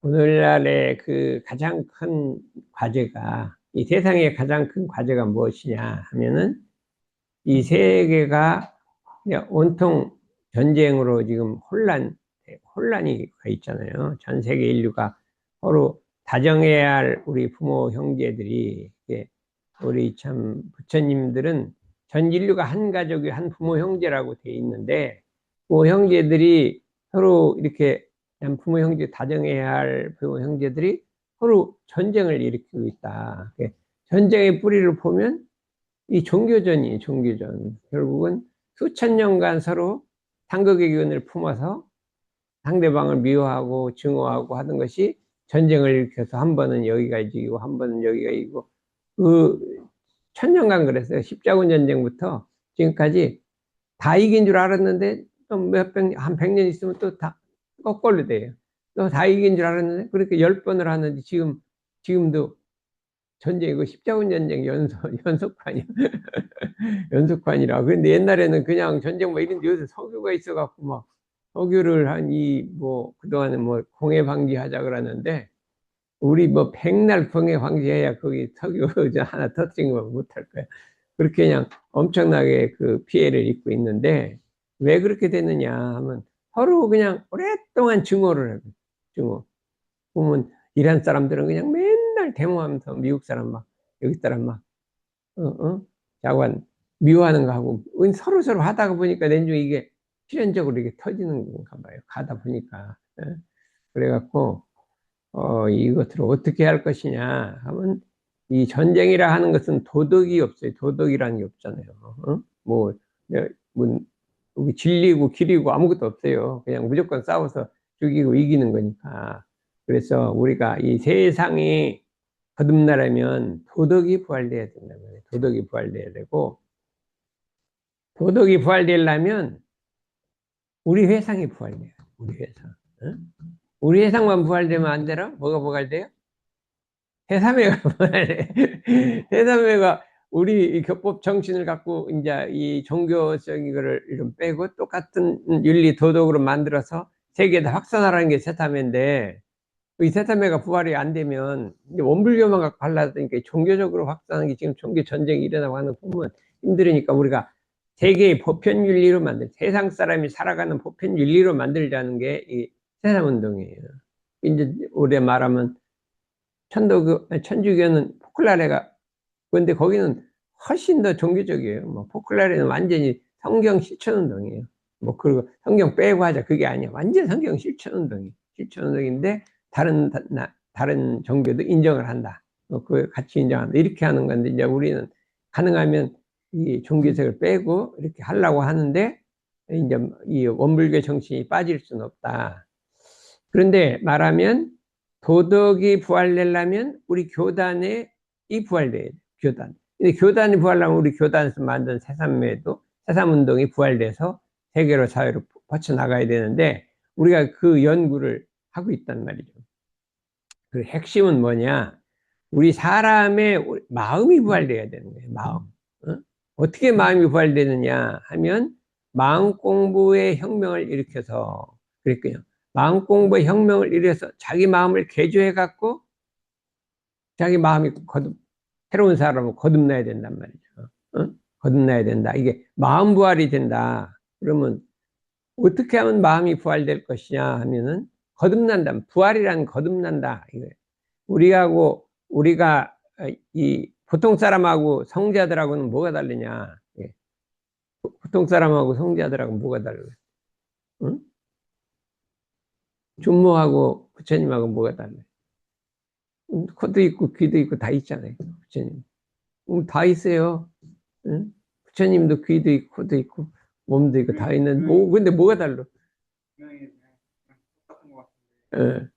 오늘날의 그 가장 큰 과제가, 이 세상의 가장 큰 과제가 무엇이냐 하면은, 이 세계가 그냥 온통 전쟁으로 지금 혼란이 가 있잖아요. 전 세계 인류가 서로 다정해야 할 우리 부모 형제들이, 우리 참 부처님들은 전 인류가 한 가족이 한 부모 형제라고 돼 있는데, 부모 형제들이 서로 이렇게 그냥 부모 형제 다정해야 할 부모 형제들이 서로 전쟁을 일으키고 있다. 전쟁의 뿌리를 보면 이 종교전이에요. 종교전. 결국은 수천 년간 서로 상극의 기운을 품어서 상대방을 미워하고 증오하고 하는 것이 전쟁을 일으켜서 한 번은 여기가 이기고 한 번은 여기가 이기고, 그 천년간 그랬어요. 십자군 전쟁부터 지금까지 다 이긴 줄 알았는데 또 한 100년 있으면 또 다 거꾸로 돼요. 또 다 이긴 줄 알았는데 그렇게 10번을 하는데, 지금도 전쟁이고 십자군 전쟁 연속판이야. 연속판이라. 그런데 옛날에는 그냥 전쟁 뭐 이런데, 요새 석유가 있어갖고 막 석유를 그동안에 뭐 공해 방지하자 그러는데, 우리 뭐 백날 공해 방지해야 거기 석유 하나 터뜨린 거 못할 거야. 그렇게 그냥 엄청나게 그 피해를 입고 있는데, 왜 그렇게 됐느냐 하면 서로 그냥 오랫동안 증오를 해요. 증오. 보면 이란 사람들은 그냥 맨날 데모하면서 미국 사람 막, 여기 사람 막, 자관 미워하는 거 하고, 서로 하다가 보니까 내중에 이게 필연적으로 이게 터지는 건가 봐요. 가다 보니까. 그래갖고, 이것을 어떻게 할 것이냐 하면, 이 전쟁이라 하는 것은 도덕이 없어요. 도덕이라는 게 없잖아요. 뭐, 뭐, 여기 진리고 길이고 아무것도 없어요. 그냥 무조건 싸워서 죽이고 이기는 거니까. 그래서 우리가 이 세상이 거듭나려면 도덕이 부활돼야 된다는 거예요. 도덕이 부활돼야 되고, 도덕이 부활되려면 우리 회상이 부활돼요. 우리 회상. 우리 회상만 부활되면 안 되나? 뭐가 부활돼요? 해삼회가 부활해. 해삼회가 우리 이 교법 정신을 갖고 이제 이 종교적인 거를 좀 빼고 똑같은 윤리 도덕으로 만들어서 세계에다 확산하라는 게 세타회인데, 이 세타회가 부활이 안 되면 이제 원불교만 갖고 발라드니까 종교적으로 확산하는 게, 지금 종교 전쟁이 일어나고 하는 거 보면 힘들으니까, 우리가 세계의 보편 윤리로 세상 사람이 살아가는 보편 윤리로 만들자는 게 이 세상운동이에요. 이제 올해 말하면 천주교는 포클라레가, 그런데 거기는 훨씬 더 종교적이에요. 뭐 포클라레는 완전히 성경 실천운동이에요. 뭐 그리고 성경 빼고 하자 그게 아니야. 완전 성경 실천운동인데 다른 종교도 인정을 한다. 그 같이 인정한다. 이렇게 하는 건데, 이제 우리는 가능하면 이 종교색을 빼고 이렇게 하려고 하는데, 이제 이 원불교 정신이 빠질 수는 없다. 그런데 말하면 도덕이 부활되려면 우리 교단에 이 부활돼야 돼. 교단. 근데 교단이 부활하면 우리 교단에서 만든 새삼매도, 새삼운동이 부활돼서 세계로 사회로 뻗쳐나가야 되는데, 우리가 그 연구를 하고 있단 말이죠. 그 핵심은 뭐냐? 우리 사람의 마음이 부활돼야 되는 거예요. 마음. 어떻게 마음이 부활되느냐 하면, 마음 공부의 혁명을 일으켜서, 그랬거든요. 마음 공부의 혁명을 일으켜서 자기 마음을 개조해 갖고 자기 마음이 새로운 사람을 거듭나야 된단 말이죠. 거듭나야 된다. 이게 마음 부활이 된다. 그러면 어떻게 하면 마음이 부활될 것이냐 하면은, 거듭난다. 부활이란 거듭난다. 이거예요. 우리가 이 보통 사람하고 성자들하고는 뭐가 다르냐? 예. 보통 사람하고 성자들하고 뭐가 달라요? 응? 준모하고 부처님하고 뭐가 달라요? 코도 있고 귀도 있고 다 있잖아요. 부처님. 다 있어요. 응? 부처님도 귀도 있고 코도 있고 몸도 있고 다 있는, 근데 뭐가 달라? 예.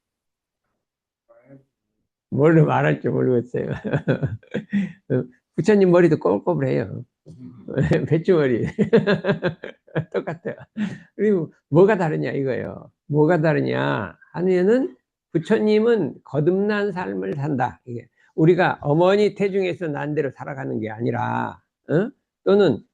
뭘로 말할지 모르겠어요. 부처님 머리도 꼬불꼬불해요. 배추머리. 똑같아요. 그리고 뭐가 다르냐 이거예요. 뭐가 다르냐 하면은, 부처님은 거듭난 삶을 산다. 이게 우리가 어머니 태중에서 난 대로 살아가는 게 아니라, 또는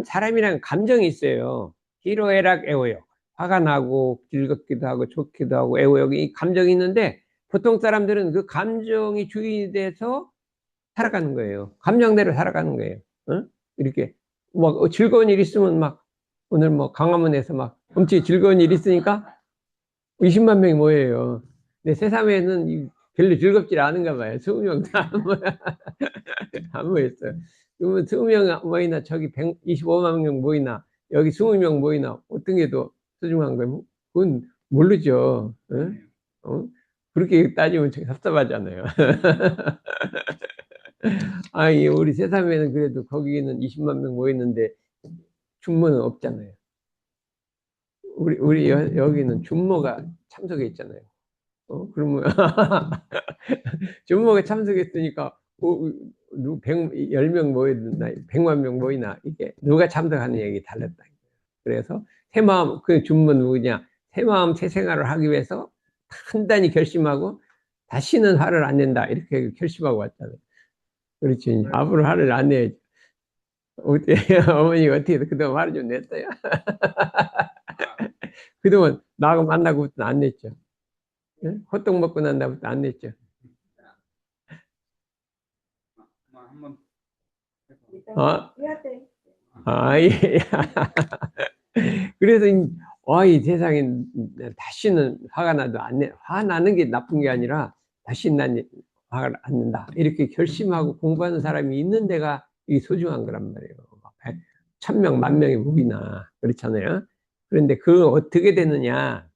사람이란 감정이 있어요. 희로애락 애호요. 화가 나고 즐겁기도 하고 좋기도 하고 애호여기 감정이 있는데 보통 사람들은 그 감정이 주인이 돼서 살아가는 거예요. 감정대로 살아가는 거예요. 어? 이렇게 뭐 즐거운 일 있으면 막 오늘 뭐 강화문에서 막 엄청 즐거운 일 있으니까 20만 명이 모여요. 근데 새삼에는 별로 즐겁지 않은가 봐요. 20명 다 안 모였어요. 그러면 20명 모이나 저기 125만 명 모이나 여기 20명 모이나 어떤 게 더 소중한 거예요? 그건 모르죠. 어? 어? 그렇게 따지면 참 섭섭하잖아요. 아니, 우리 새삼에는 그래도 거기는 20만 명 모였는데 준모는 없잖아요. 우리 여기는 준모가 참석해 있잖아요. 그러면 준모가 참석했으니까 10명 모이나 100만 명 모이나 이게 누가 참석하는 얘기 달랐다. 그래서 새 마음 그 준모 누구냐? 새 마음 새 생활을 하기 위해서 단단히 결심하고 다시는 화를 안 낸다 이렇게 결심하고 왔잖아요. 그렇지. 앞으로 화를 안 내야지. 어떻게 어머니 어떻게 그동안 화를 좀 냈어요? 그동안 나하고 만나고부터 안 냈죠. 예? 호떡 먹고 난 다음부터 안 냈죠. 어? 아, 예. 그래서 이 세상에 다시는 화가 나도 안 내. 화 나는 게 나쁜 게 아니라 다시는 난 화가 안 낸다. 이렇게 결심하고 공부하는 사람이 있는 데가 이 소중한 거란 말이에요. 1,000명, 10,000명이 모이나 그렇잖아요. 그런데 그 어떻게 되느냐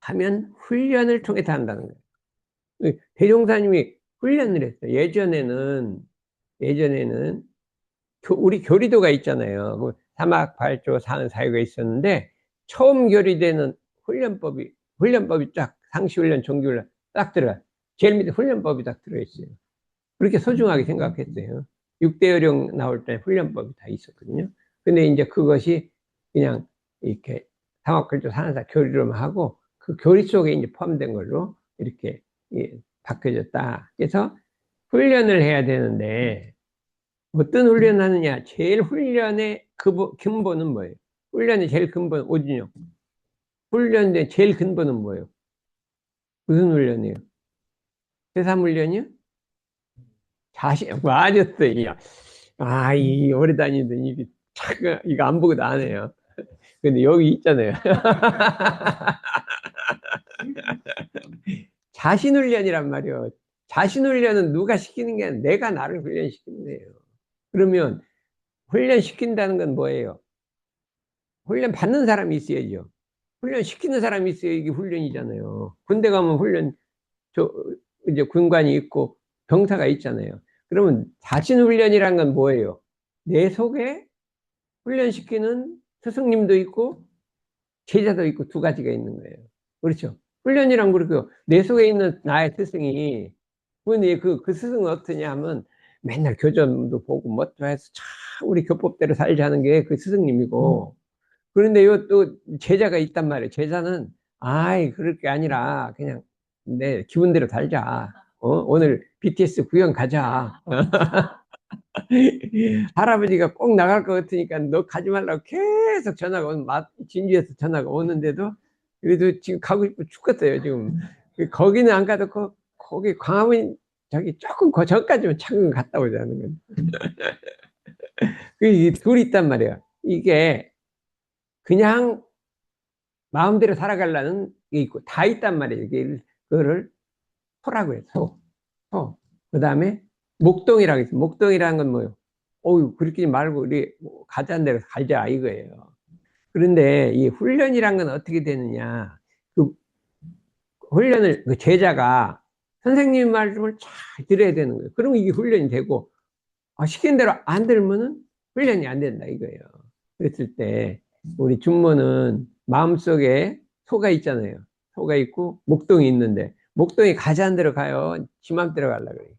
하면 훈련을 통해서 한다는 거예요. 대종사님이 훈련을 했어요. 예전에는 우리 교리도가 있잖아요. 그 사막, 발조, 산, 사유가 있었는데 처음 교리되는 훈련법이 쫙 상시훈련, 종기훈련 딱 들어가. 제일 밑에 훈련법이 딱 들어있어요. 그렇게 소중하게 생각했어요. 6대 요령 나올 때 훈련법이 다 있었거든요. 근데 이제 그것이 그냥 이렇게 사막, 발조, 산, 사 교리로만 하고 그 교리 속에 이제 포함된 걸로 이렇게 바뀌어졌다. 그래서 훈련을 해야 되는데 어떤 훈련을 하느냐? 제일 훈련의 근본은 뭐예요? 훈련의 제일 근본, 오준영. 훈련의 제일 근본은 뭐예요? 무슨 훈련이에요? 세사훈련이요? 맞았어요. 이 오래 다니던 이게 참, 이거 안 보고도 안 해요. 근데 여기 있잖아요. 자신훈련이란 말이에요. 자신훈련은 누가 시키는 게 아니라 내가 나를 훈련시키는 거예요. 그러면 훈련시킨다는 건 뭐예요? 훈련 받는 사람이 있어야죠. 훈련 시키는 사람이 있어야 이게 훈련이잖아요. 군대 가면 저, 이제 군관이 있고 병사가 있잖아요. 그러면 자신 훈련이란 건 뭐예요? 내 속에 훈련시키는 스승님도 있고 제자도 있고 두 가지가 있는 거예요. 그렇죠? 훈련이란 그렇고 내 속에 있는 나의 스승이 근데 그 스승은 어떠냐 하면 맨날 교전도 보고 뭐도 해서 참 우리 교법대로 살자는 게 그 스승님이고 그런데 요 또 제자가 있단 말이에요. 제자는 그럴 게 아니라 그냥 내 기분대로 살자. 오늘 BTS 구경 가자. 할아버지가 꼭 나갈 것 같으니까 너 가지 말라고 계속 전화가 진주에서 전화가 오는데도 그래도 지금 가고 싶어 죽겠어요. 지금 거기는 안 가도 거기 광화문 저기 조금 그 전까지만 잠깐 갔다 오자는 거예요. 그 둘이 있단 말이에요. 이게 그냥 마음대로 살아가려는 게 있고 다 있단 말이에요. 그거를 소라고 해요. 소. 그 다음에 목동이라고 있어요. 목동이라는 건 뭐예요? 그렇게 말고 우리 가자는 대로 가자 이거예요. 그런데 이 훈련이란 건 어떻게 되느냐? 그 훈련을 그 제자가 선생님 말씀을 잘 들어야 되는 거예요. 그러면 이게 훈련이 되고 시킨 대로 안 들으면은 훈련이 안 된다 이거예요. 그랬을 때 우리 준모는 마음속에 소가 있잖아요. 소가 있고 목동이 있는데 목동이 가자는 대로 가요. 지 맘대로 가려고 그래요.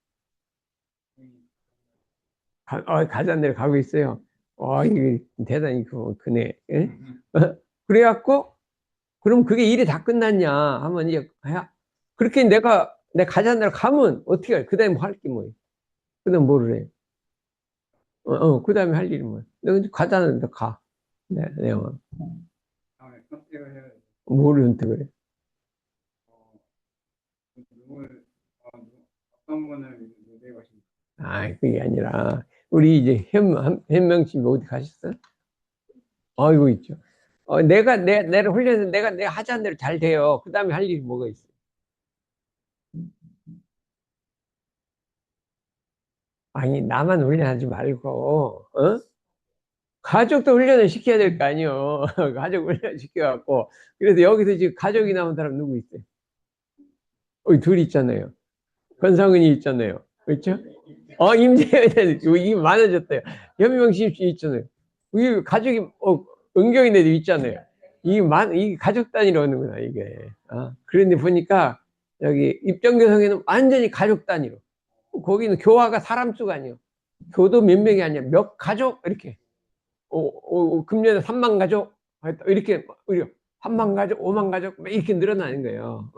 가자는 대로 가고 있어요. 이게 대단히 그네. 예? 그래갖고 그럼 그게 일이 다 끝났냐 하면 이제 그렇게 내 가자는 대로 가면 어떻게 해? 그 다음에 할 게 뭐예요? 그 다음에 뭐를 해? 그 다음에 할 일이 뭐예요? 너 가자는 대로 가. 네. 선택을 해야 돼. 뭘 선택을 해? 어, 누굴, 어떤 분을 내고 싶습니다. 아, 그게 아니라, 우리 이제 현명씨 어디 가셨어? 아이고, 있죠. 내가 훈련해서 내가 하자는 대로 잘 돼요. 그 다음에 할 일이 뭐가 있어? 아니, 나만 훈련하지 말고, 어? 가족도 훈련을 시켜야 될 거 아니요. 가족 훈련 시켜갖고. 그래서 여기서 지금 가족이 남은 사람 누구 있어요? 둘 있잖아요. 권상은이 있잖아요. 그렇죠? 임재현, 이게 많아졌대요. 현명씨 있잖아요. 이 가족이, 은경이네도 있잖아요. 이 가족 단위로 하는구나, 이게. 그런데 보니까, 여기 입정교성에는 완전히 가족 단위로. 거기는 교화가 사람 수가 아니에요. 교도 몇 명이 아니야. 몇 가족? 이렇게. 금년에 3만 가족? 이렇게, 3만 가족, 5만 가족? 이렇게 늘어나는 거예요.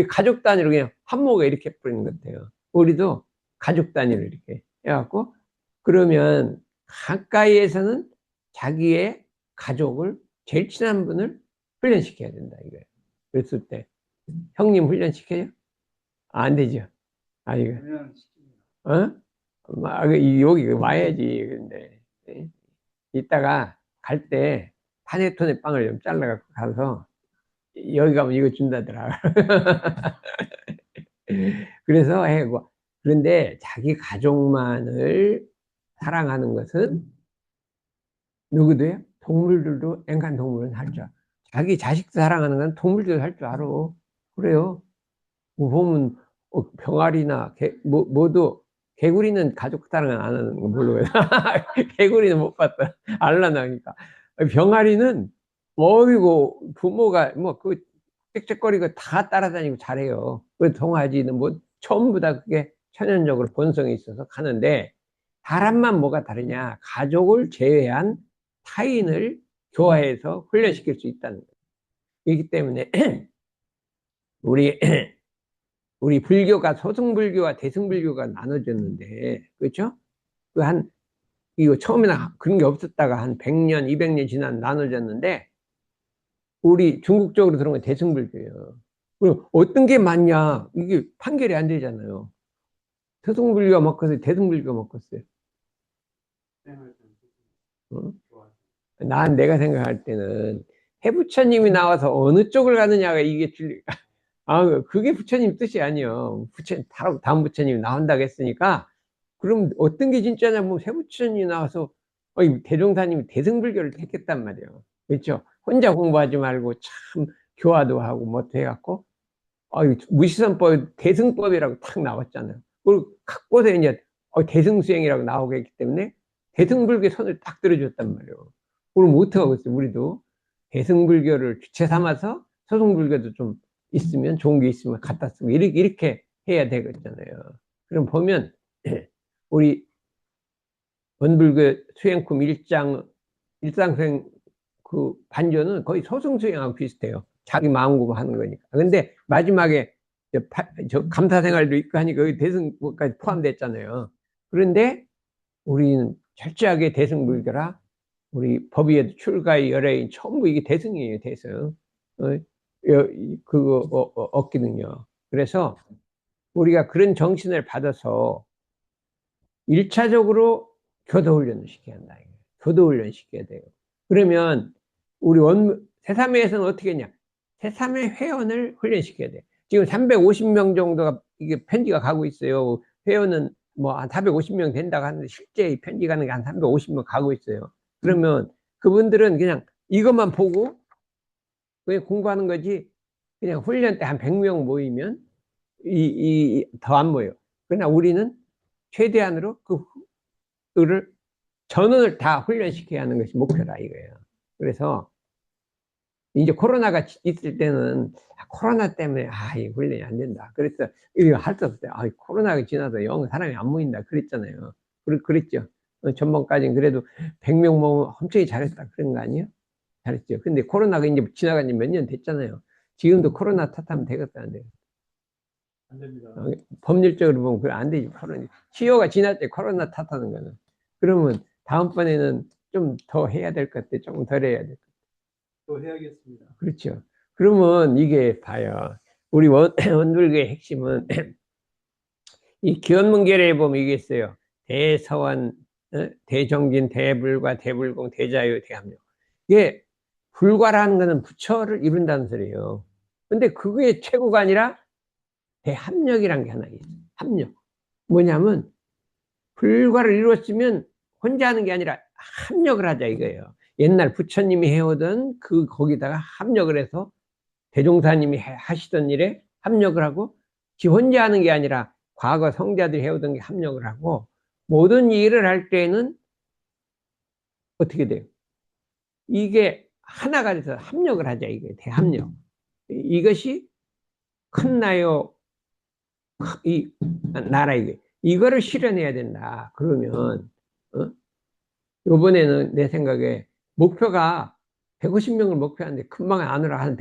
가족 단위로 그냥 한모가 이렇게 뿌리는 것 같아요. 우리도 가족 단위로 이렇게 해갖고, 그러면 가까이에서는 자기의 가족을, 제일 친한 분을 훈련시켜야 된다, 이거예요. 그랬을 때, 형님 훈련시켜요? 안 되죠. 이거, 훈련시킵니다. 어? 여기 와야지. 근데, 예? 이따가 갈 때 파네토네 빵을 좀 잘라갖고 가서 여기 가면 이거 준다더라. 그래서 그런데 자기 가족만을 사랑하는 것은 누구도요? 동물들도 애완동물은 할 줄 알아. 자기 자식 사랑하는 건 동물들도 할 줄 알아. 그래요. 뭐 보면 병아리나 모두 개구리는 가족 사랑은 안 하는 거 모르고요. 개구리는 못 봤다. 알라나니까. 병아리는 어이고 부모가 뭐 그 짹짹거리고 다 따라다니고 잘해요. 그 동아지는 뭐 전부 다 그게 천연적으로 본성이 있어서 가는데 사람만 뭐가 다르냐? 가족을 제외한 타인을 교화해서 훈련시킬 수 있다는 거예요. 그렇기 때문에 우리 우리 불교가 소승불교와 대승불교가 나눠졌는데, 그렇죠? 이거 처음에는 그런 게 없었다가 한 100년, 200년 지난 나눠졌는데, 우리 중국 쪽으로 들어온 건 대승불교예요. 그럼 어떤 게 맞냐? 이게 판결이 안 되잖아요. 소승불교가 먹었어요? 대승불교가 먹었어요? 어? 내가 생각할 때는 해부처님이 나와서 어느 쪽을 가느냐가 이게 그게 부처님 뜻이 아니에요. 다음 부처님이 나온다고 했으니까, 그럼 어떤 게 진짜냐면, 세부처님이 나와서, 대종사님이 대승불교를 택했단 말이에요. 그렇죠? 혼자 공부하지 말고, 참, 교화도 하고, 뭐, 해갖고, 무시선법, 대승법이라고 탁 나왔잖아요. 그리고 갖고서 이제, 대승수행이라고 나오게 했기 때문에, 대승불교에 손을 딱 들어줬단 말이에요. 그럼 어떻게 하고 있어요, 우리도? 대승불교를 주체 삼아서, 소승불교도 좀 있으면, 좋은 게 있으면 갖다 쓰고, 이렇게 해야 되겠잖아요. 그럼 보면, 우리 원불교 수행품 일상수행 그 반조는 거의 소승수행하고 비슷해요. 자기 마음 공부하는 거니까. 근데 마지막에 저 감사생활도 있고 하니까 거기 대승까지 포함됐잖아요. 그런데 우리는 철저하게 대승불교라 우리 법위에도 출가의 열애인 전부 이게 대승이에요, 대승. 그거 없거든요. 그래서 우리가 그런 정신을 받아서 1차적으로 교도훈련을 시켜야 한다. 교도훈련 시켜야 돼요. 그러면 우리 새삼회에서는 어떻게 했냐? 새삼회 회원을 훈련시켜야 돼. 지금 350명 정도가 이게 편지가 가고 있어요. 회원은 뭐 한 450명 된다고 하는데 실제 편지 가는 게 한 350명 가고 있어요. 그러면 그분들은 그냥 이것만 보고 그냥 공부하는 거지 그냥 훈련 때 한 100명 모이면 더 안 모여. 그러나 우리는 최대한으로 그를 전원을 다 훈련시켜야 하는 것이 목표라 이거예요. 그래서 이제 코로나가 있을 때는 코로나 때문에 이 훈련이 안 된다. 그래서 이거 할 수 없어요. 코로나가 지나서 영 사람이 안 모인다. 그랬잖아요. 그랬죠. 전번까지는 그래도 100명 모으면 엄청 잘했다. 그런 거 아니에요? 잘했죠. 근데 코로나가 이제 지나간 지 몇 년 됐잖아요. 지금도 코로나 탓하면 되겠다, 안 돼요? 안 됩니다. 법률적으로 보면 그게 안 되지. 치료가 지날 때 코로나 탓하는 거는. 그러면 다음번에는 좀 더 해야 될 것 같아. 조금 덜 해야 될 것 같아. 또 해야겠습니다. 그렇죠. 그러면 이게 봐요. 우리 원불교의 핵심은 이 기원문결에 보면 이게 있어요. 대서원, 대정진, 대불과, 대불공, 대자유, 대합력. 이게 불과라는 것은 부처를 이룬다는 소리예요. 근데 그게 최고가 아니라 대합력이라는 게 하나 있어요. 합력. 뭐냐면 불과를 이루었으면 혼자 하는 게 아니라 합력을 하자 이거예요. 옛날 부처님이 해오던 거기다가 합력을 해서 대종사님이 하시던 일에 합력을 하고 지 혼자 하는 게 아니라 과거 성자들이 해오던 게 합력을 하고 모든 일을 할 때는 어떻게 돼요? 이게 하나가 돼서 합력을 하자 이게 대합력. 이것이 큰 나요 이 나라 이거를 실현해야 된다. 그러면 이번에는 내 생각에 목표가 150명을 목표하는데 금방 안으로 한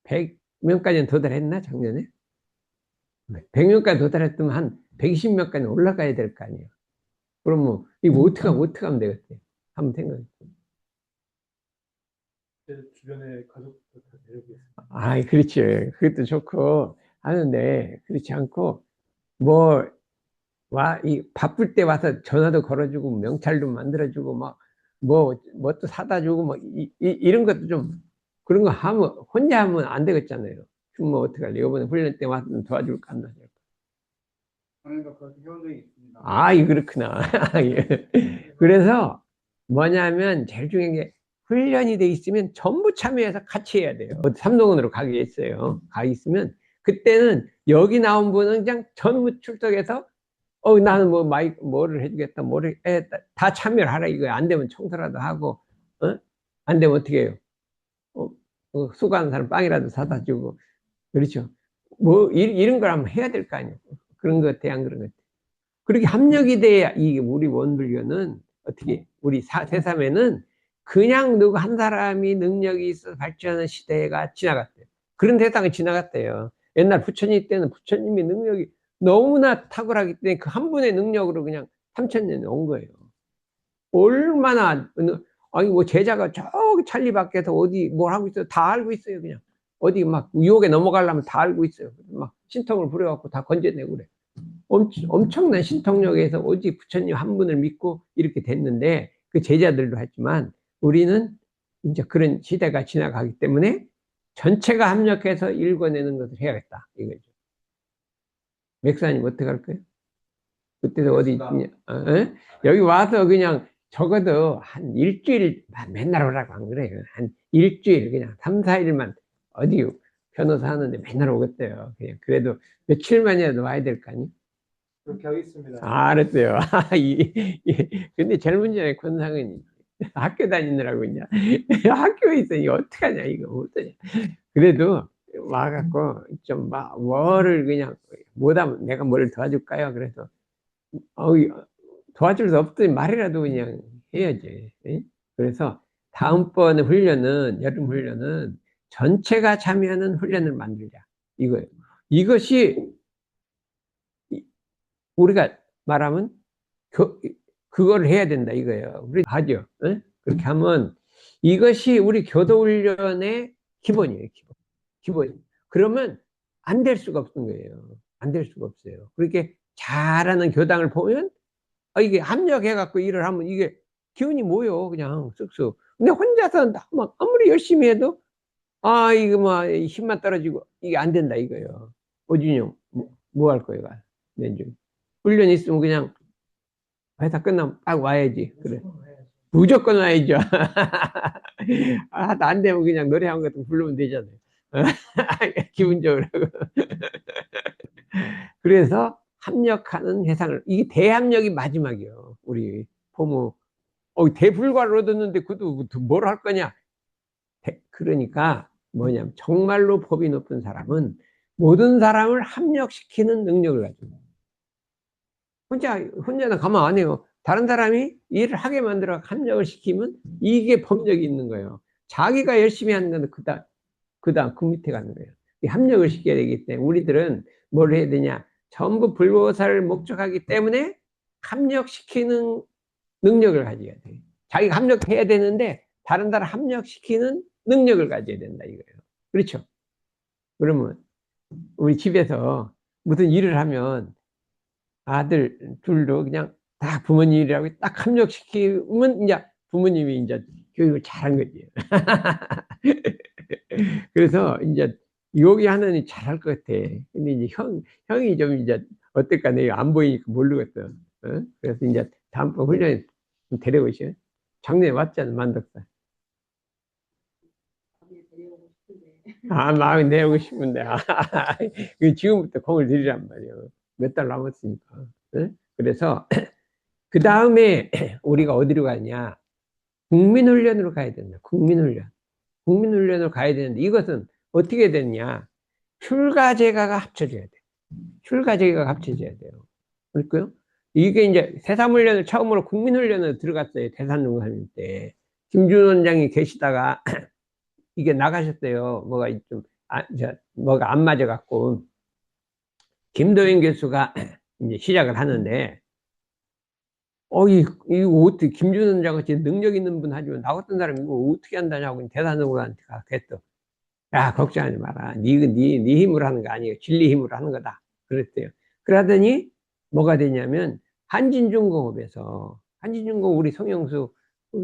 100명까지는 도달했나 작년에? 100명까지 도달했으면 한 120명까지 올라가야 될 거 아니에요. 그럼 뭐 이거 어떻게 하면 되겠어요? 한번 생각해. 제 주변에 가족도 다 데려오겠습니다. 아, 그렇지. 그것도 좋고 하는데 그렇지 않고 뭐 바쁠 때 와서 전화도 걸어주고 명찰도 만들어주고 뭐 또 사다 주고 이런 것도 좀 그런 거 하면 혼자 하면 안 되겠잖아요. 그럼 뭐 어떡할래? 이번에 훈련 때 와서 도와줄까 안 도와줄까? 저희가 그렇게 해온 적이 있습니다. 그렇구나. 예. 그래서 뭐냐면 제일 중요한 게 훈련이 돼 있으면 전부 참여해서 같이 해야 돼요. 삼동원으로 가게 있어요. 가 있으면 그때는 여기 나온 분은 그냥 전부 출석해서 나는 뭐를 해주겠다, 다 참여를 하라 이거야. 안 되면 청소라도 하고, 안 되면 어떻게 해요? 수고하는 사람 빵이라도 사다 주고, 그렇죠. 이런 걸 한번 해야 될 거 아니에요. 그런 것 같아, 안 그런 것 같아. 그렇게 합력이 돼야, 이게 우리 원불교는 어떻게, 우리 세삼에는 그냥 누구 한 사람이 능력이 있어서 발전하는 시대가 지나갔대요. 그런 세상이 지나갔대요. 옛날 부처님 때는 부처님의 능력이 너무나 탁월하기 때문에 그 한 분의 능력으로 그냥 3000년이 온 거예요. 얼마나, 아니, 뭐 제자가 저기 찰리 밖에서 어디 뭘 하고 있어요. 다 알고 있어요, 그냥. 어디 막 유혹에 넘어가려면 다 알고 있어요. 막 신통을 부려갖고 다 건져내고 그래. 엄청난 신통력에서 오직 부처님 한 분을 믿고 이렇게 됐는데 그 제자들도 했지만 우리는 이제 그런 시대가 지나가기 때문에 전체가 합력해서 읽어내는 것을 해야겠다 이거죠. 맥사님 어떻게 할 거예요? 그때도 어디 있냐? 여기 와서 그냥 적어도 한 일주일 맨날 오라고 안 그래요. 한 일주일 그냥 3, 4일만 어디 변호사 하는데 맨날 오겠대요. 그냥 그래도 며칠만이라도 와야 될 거 아니에요? 그렇게 하겠습니다. 알았어요. 근데 제일 문제는 권상은 학교 다니느라고 그냥 학교에 있으니 어떡하냐 이거 어떠냐. 그래도 와갖고 좀 뭐를 그냥 못하면 내가 뭘 도와줄까요? 그래서 도와줄 수 없더니 말이라도 그냥 해야지. 예? 그래서 다음번 훈련은 여름 훈련은 전체가 참여하는 훈련을 만들자 이거예요. 이것이 우리가 말하면 그걸 해야 된다 이거예요. 우리 하죠. 예? 그렇게 하면 이것이 우리 교도훈련의 기본이에요. 기본. 그러면 안 될 수가 없는 거예요. 안 될 수가 없어요. 그렇게 잘하는 교당을 보면 이게 합력해갖고 일을 하면 이게 기운이 모여 그냥 쓱쓱. 근데 혼자서 막 아무리 열심히 해도 이거 뭐 힘만 떨어지고 이게 안 된다 이거예요. 오준영 뭐 할 거예요? 내중 훈련 있으면 그냥 회사 끝나면 딱 와야지. 그래. 무조건 와야죠. 안 되면 그냥 노래 한 것도 부르면 되잖아요. 기분적으로. 그래서 합력하는 회상을, 이게 대합력이 마지막이에요. 우리 부모. 대불과를 얻었는데 그것도 뭘 할 거냐? 그러니까 뭐냐면 정말로 법이 높은 사람은 모든 사람을 합력시키는 능력을 가지고 혼자는 가만 안 해요. 다른 사람이 일을 하게 만들어 합력을 시키면 이게 법력이 있는 거예요. 자기가 열심히 하는 건 그 밑에 가는 거예요. 이 합력을 시켜야 되기 때문에 우리들은 뭘 해야 되냐? 전부 불보살을 목적하기 때문에 합력시키는 능력을 가져야 돼요. 자기가 합력해야 되는데 다른 사람 합력시키는 능력을 가져야 된다 이거예요. 그렇죠? 그러면 우리 집에서 무슨 일을 하면 아들 둘도 그냥 다 부모님 일이라고 딱 합력시키면 이제 부모님이 이제 교육을 잘한 거지. 그래서 이제 여기 하나는 잘할 것 같아. 근데 이제 형이 좀 이제 어떨까 내가 안 보이니까 모르겠어. 어? 그래서 이제 다음번 훈련에 좀 데려오시오. 작년에 왔잖아, 만덕사. 마음이 내고 싶은데. 지금부터 공을 들이란 말이에요. 몇 달 남았으니까. 어? 그래서 그 다음에 우리가 어디로 가냐? 국민훈련으로 가야 된다. 국민훈련. 국민훈련으로 가야 되는데 이것은 어떻게 됐냐? 출가 제가가 합쳐져야 돼. 출가 제가가 합쳐져야 돼요. 그럴까요? 이게 이제 새삼훈련을 처음으로 국민훈련을 들어갔어요. 대산농사님 때. 김준 원장이 계시다가 이게 나가셨어요. 뭐가 안 맞아갖고. 김도영 교수가 이제 시작을 하는데, 이거 어떻게, 김준 원장 같이 능력 있는 분 하지만 나 같은 사람이 이거 어떻게 한다냐고 대산농사한테 했어. 야, 걱정하지 마라. 네 힘으로 하는 거 아니에요. 진리 힘으로 하는 거다. 그랬대요. 그러더니 뭐가 되냐면 한진중공업에서 한진중공업 우리 송영수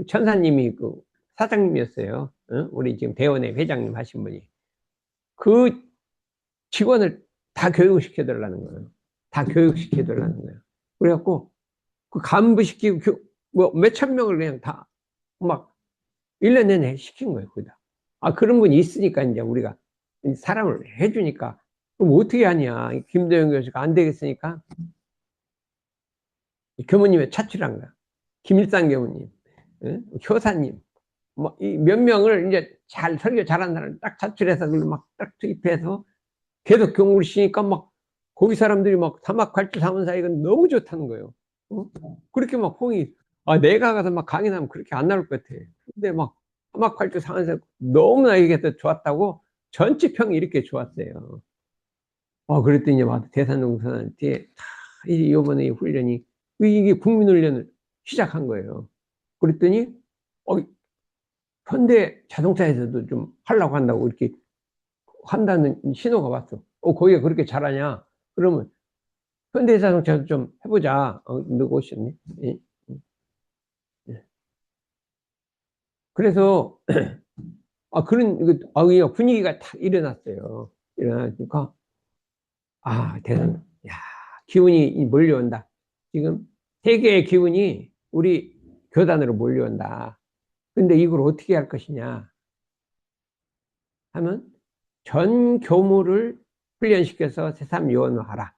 천사님이 그 사장님이었어요. 어? 우리 지금 대원회 회장님 하신 분이 그 직원을 다 교육시켜 달라는 거예요. 다 교육시켜 달라는 거예요. 그래갖고 그 간부시키고 뭐 몇천 명을 그냥 다 막 1년 내내 시킨 거예요. 거기다. 그런 분이 있으니까 이제 우리가 사람을 해주니까 그럼 어떻게 하냐. 김도영 교수가 안 되겠으니까 교무님의 차출한 거야. 김일상 교무님, 효사님, 뭐 몇 명을 이제 설교 잘하는 사람을 딱 차출해서 그걸 막 딱 투입해서 계속 경고를 시니까 막 거기 사람들이 막 사막활주 사문사 이건 너무 좋다는 거예요. 그렇게 막 홍이 내가 가서 막 강의하면 그렇게 안 나올 것 같아. 근데 막 사막활주 사문사 너무나 이게 좋았다고 전체 평이 이렇게 좋았어요. 그랬더니 막 대산농사한테 이번에 훈련이 이게 국민훈련을 시작한 거예요. 그랬더니 현대 자동차에서도 좀 하려고 한다고 이렇게 한다는 신호가 왔어. 거기가 그렇게 잘하냐? 그러면 현대자동차도 좀 해보자. 누구 오셨네? 예. 예. 그래서 그런 분위기가 탁 일어났어요. 일어나니까 대단. 야, 기운이 몰려온다. 지금 세계의 기운이 우리 교단으로 몰려온다. 근데 이걸 어떻게 할 것이냐 하면 전 교무를 훈련시켜서 새삼요원화하라.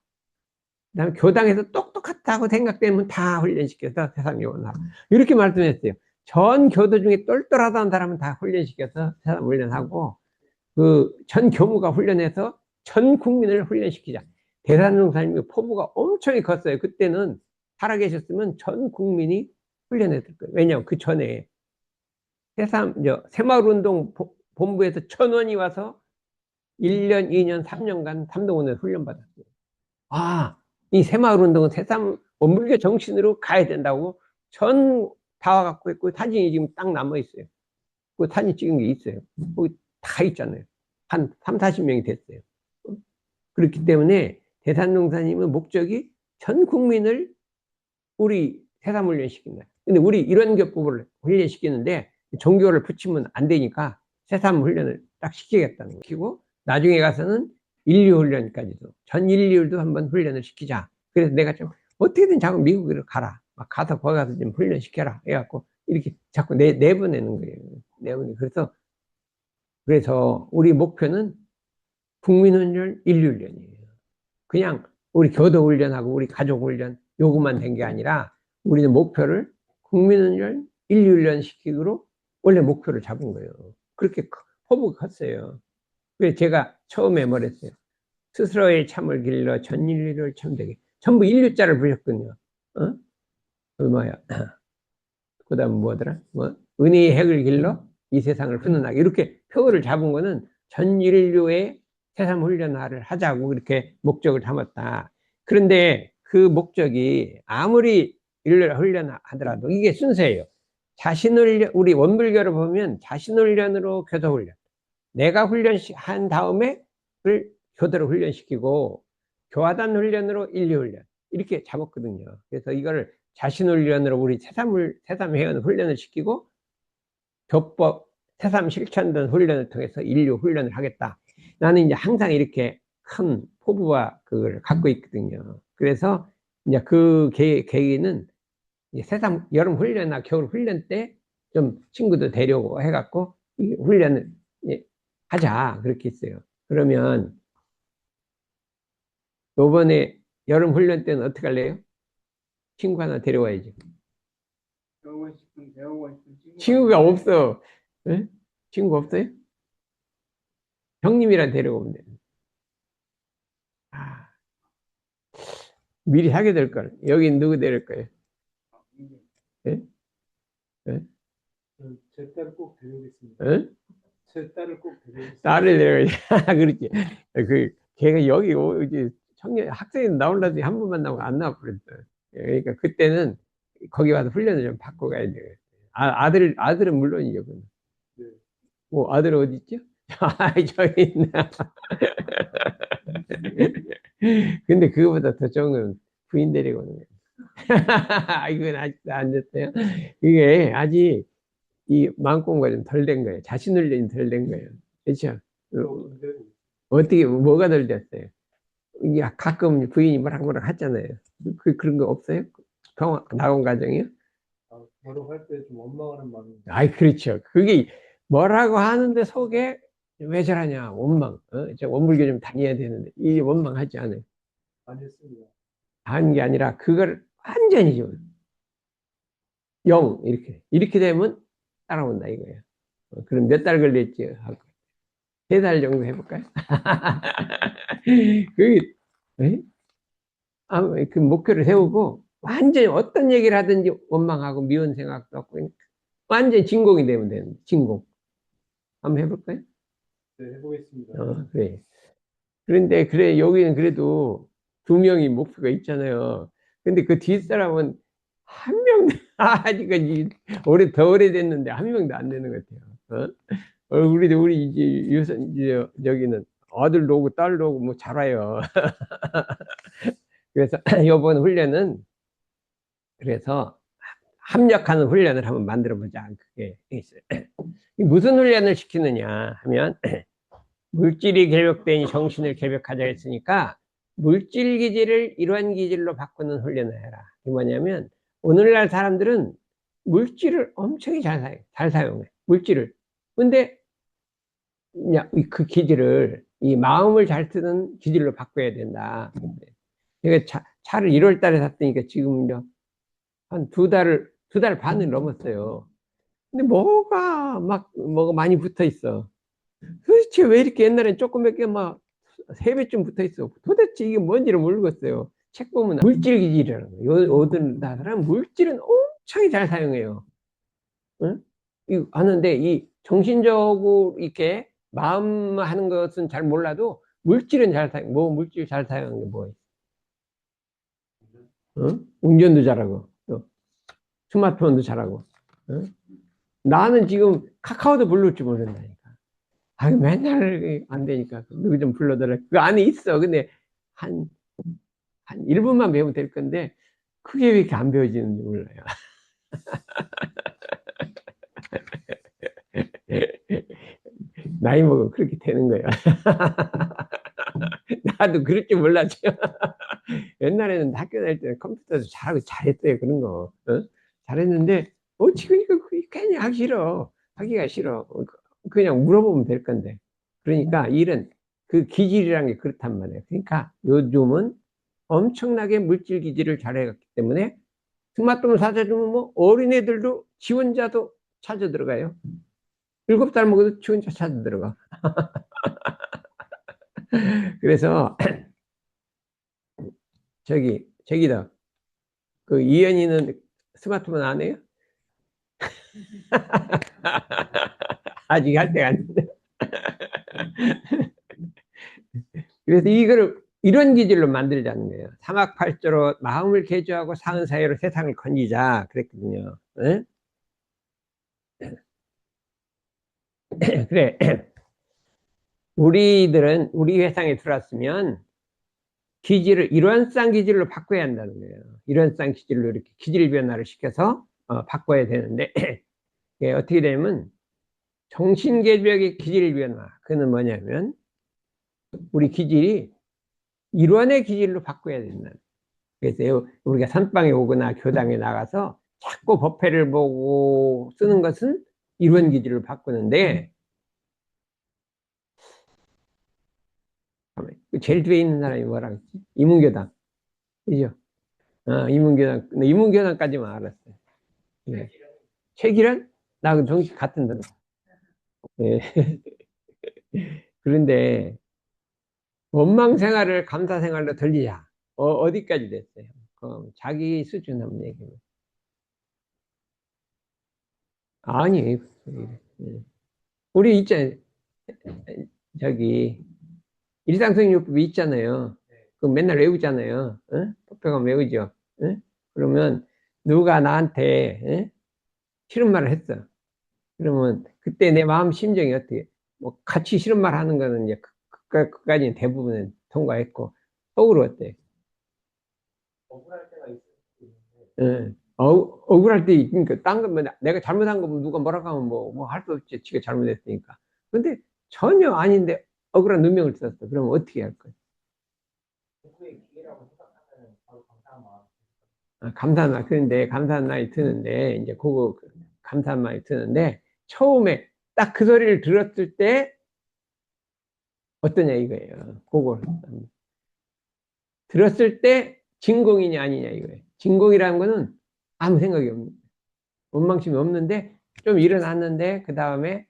그다음에 교당에서 똑똑하다고 생각되면 다 훈련시켜서 새삼요원화하라. 이렇게 말씀했어요. 전 교도 중에 똘똘하다는 사람은 다 훈련시켜서 새삼 훈련하고 그 전 교무가 훈련해서 전 국민을 훈련시키자. 대산종사님의 포부가 엄청 컸어요. 그때는 살아계셨으면 전 국민이 훈련했을 거예요. 왜냐하면 그 전에 새마을운동 본부에서 1,000원이 와서 1년, 2년, 3년간 삼동원에서 훈련받았어요. 이 새마을운동은 새삼 원불교 정신으로 가야 된다고 다 와갖고 있고 사진이 지금 딱 남아있어요. 그 사진 찍은 게 있어요. 거기 다 있잖아요. 한 3, 40명이 됐어요. 그렇기 때문에 대산농사님의 목적이 전 국민을 우리 새삼 훈련시킨다. 근데 우리 이런 교법을 훈련시키는데 종교를 붙이면 안 되니까 새삼 훈련을 딱 시키겠다는 거고 나중에 가서는 인류 훈련까지도 전 인류도 한번 훈련을 시키자. 그래서 내가 좀 어떻게든 자꾸 미국으로 가라. 막 가서 거기 가서 좀 훈련시켜라. 해갖고 이렇게 자꾸 내보내는 거예요. 그래서 우리 목표는 국민훈련, 인류훈련이에요. 그냥 우리 교도훈련하고 우리 가족훈련 요것만 된 게 아니라 우리는 목표를 국민훈련, 인류훈련 시키기로 원래 목표를 잡은 거예요. 그렇게 포부가 컸어요. 그래서 제가 처음에 뭐랬어요? 스스로의 참을 길러 전 인류를 참되게. 전부 인류자를 부르셨거든요. 그 다음 뭐더라? 은혜의 핵을 길러 이 세상을 훈훈하게. 이렇게 표를 잡은 거는 전 인류의 새삼 훈련화를 하자고 이렇게 목적을 담았다. 그런데 그 목적이 아무리 인류를 훈련하더라도 이게 순서예요. 자신훈련, 우리 원불교를 보면 자신훈련으로 교도훈련. 내가 한 다음에 교도를 훈련시키고, 교화단 훈련으로 인류훈련. 이렇게 잡았거든요. 그래서 이거를 자신훈련으로 우리 새삼회원 훈련을 시키고, 교법, 새삼 실천된 훈련을 통해서 인류 훈련을 하겠다. 나는 이제 항상 이렇게 큰 포부와 그걸 갖고 있거든요. 그래서 이제 그 계기는 새삼 여름 훈련이나 겨울 훈련 때 좀 친구도 데려오고 해갖고 이 훈련을 하자 그렇게 했어요. 그러면 요번에 여름 훈련 때는 어떻게 할래요? 친구 하나 데려와야지. 배우고 싶은 친구가 없어. 네? 친구 없어요? 형님이랑 데려오면 돼. 아, 미리 하게 될 걸. 여긴 누구 데릴 거예요? 예? 예? 제 딸을 꼭 데려오겠습니다. 예? 제 딸을 꼭 데려오겠습니다. 딸을 데려야지. 그렇지. 걔가 여기 이제 청년 학생이 나올라도 한 번만 나오고 안 나와버렸어. 그러니까 그때는 거기 와서 훈련을 좀 받고 가야 돼. 아들은 물론이죠. 네. 뭐 아들 어디 있죠? 저기 있네. 근데 그거보다 더 좋은 건 부인 데리고 오는 거예요. 이건 아직도 안 됐어요. 이게 아직 이 마음공부가 좀 덜 된 거예요. 자신 훈련이 덜 된 거예요. 그렇죠? 어떻게 뭐가 덜 됐어요? 이게 가끔 부인이 뭐라고 하잖아요. 그런 거 없어요? 나온 과정이요? 뭐라고 할 때 좀 원망하는 마음이. 아이, 그렇죠. 그게 뭐라고 하는데 속에 왜 저러냐, 원망. 저 원불교 좀 다녀야 되는데, 이 원망하지 않아요. 많이 했습니다. 하는 게 아니라, 그걸 완전히 좀, 이렇게 되면 따라온다, 이거예요. 그럼 몇 달 걸렸지? 하고. 3달 정도 해볼까요? 그 목표를 세우고, 완전히 어떤 얘기를 하든지 원망하고 미운 생각도 없고, 완전히 진공이 되면 되는, 진공. 한번 해볼까요? 네, 해보겠습니다. 그래. 그런데, 그래, 여기는 그래도 2명이 목표가 있잖아요. 근데 그 뒷사람은 한 명도, 아직까지 더 오래됐는데 한 명도 안 되는 것 같아요. 우리 이제, 여기는 아들도 오고 딸도 오고 뭐 잘와요. 그래서 이번 훈련은 그래서 합력하는 훈련을 한번 만들어 보자. 그게 있어요. 무슨 훈련을 시키느냐 하면 물질이 결벽되니 정신을 결벽하자 했으니까 물질 기질을 이러한 기질로 바꾸는 훈련을 해라. 이게 뭐냐면 오늘날 사람들은 물질을 엄청 잘 사용해. 물질을. 근데 그 기질을 이 마음을 잘 쓰는 기질로 바꿔야 된다. 제가 차를 1월 달에 샀으니까 지금 한 2달 반을 넘었어요. 근데 뭐가 많이 붙어 있어. 도대체 왜 이렇게 옛날엔 조그맣게 막 3배쯤 붙어 있어. 도대체 이게 뭔지를 모르겠어요. 책 보면 물질 기질이라는 거예요. 어떤 사람 물질은 엄청 잘 사용해요. 응? 하는데 이 정신적으로 이렇게 마음 하는 것은 잘 몰라도 물질은 잘 사용. 물질 잘 사용하는 게 뭐예요? 응? 운전도 잘하고 또 스마트폰도 잘하고. 응? 나는 지금 카카오도 부를 줄 모른다니까. 맨날 안 되니까 누구 좀 불러달라. 그 안에 있어. 근데 한 1분만 배우면 될 건데 그게 왜 이렇게 안 배워지는지 몰라요. 나이 먹으면 그렇게 되는 거야. 나도 그럴 줄 몰랐죠. 옛날에는 학교 다닐 때 컴퓨터도 잘하고 잘했어요. 그런 거. 잘했는데 지금 이거 괜히 하기 싫어. 하기가 싫어. 그냥 물어보면 될 건데. 그러니까 일은 그 기질이라는 게 그렇단 말이에요. 그러니까 요즘은 엄청나게 물질 기질을 잘해갔기 때문에 스마트폰 사줘주면 뭐 어린애들도 지원자도 찾아 들어가요. 7살 먹어도 지원자 찾아 들어가. 그래서 저기다 그 이현이는 스마트폰 안 해요? 아직 할 때가 아닌데. 그래서 이런 기질로 만들자는 거예요. 삼학팔조로 마음을 개조하고 사은사회로 세상을 건지자 그랬거든요. 네? 그래. 우리들은 우리 회상에 들어왔으면 기질을 일원상 기질로 바꿔야 한다는 거예요. 일원상 기질로 이렇게 기질 변화를 시켜서 바꿔야 되는데 이게 어떻게 되면 정신개벽의 기질 변화. 그는 뭐냐면 우리 기질이 일원의 기질로 바꿔야 된다. 그래서 우리가 선방에 오거나 교당에 나가서 자꾸 법회를 보고 쓰는 것은 일원 기질로 바꾸는데 제일 뒤에 있는 사람이 뭐라 그랬지? 이문교당. 그죠? 이문교당. 근데 이문교당까지만 알았어요. 예. 최기란? 나하고 정식 같은 데. 예. 그런데 원망 생활을 감사 생활로 돌리자. 어디까지 됐어요? 자기 수준 한번 얘기해. 아니, 예. 우리 있잖아요. 저기 일상성립법이 있잖아요. 그 맨날 외우잖아요. 어? 법표가 외우죠. 어? 그러면 누가 나한테 싫은 말을 했어. 그러면 그때 내 마음 심정이 어떻게? 뭐 같이 싫은 말 하는 거는 이제 그까지는 대부분은 통과했고 속으로 어때? 억울할 때가 있어요. 예. 억울할 때 그러니까 딴 거면 내가 잘못한 거면 누가 뭐라고 하면 뭐 할 수 없지. 지가 잘못했으니까. 근데 전혀 아닌데 억울한 누명을 썼어. 그러면 어떻게 할 거야? 누구의 기회라고 생각하면 바로 감사한 마음. 감사한 말, 그런데 감사한 말이 드는데, 이제 그거, 감사한 말이 드는데, 처음에 딱 그 소리를 들었을 때, 어떠냐 이거예요. 그걸. 들었을 때, 진공이냐 아니냐 이거예요. 진공이라는 거는 아무 생각이 없는, 원망심이 없는데, 좀 일어났는데, 그 다음에,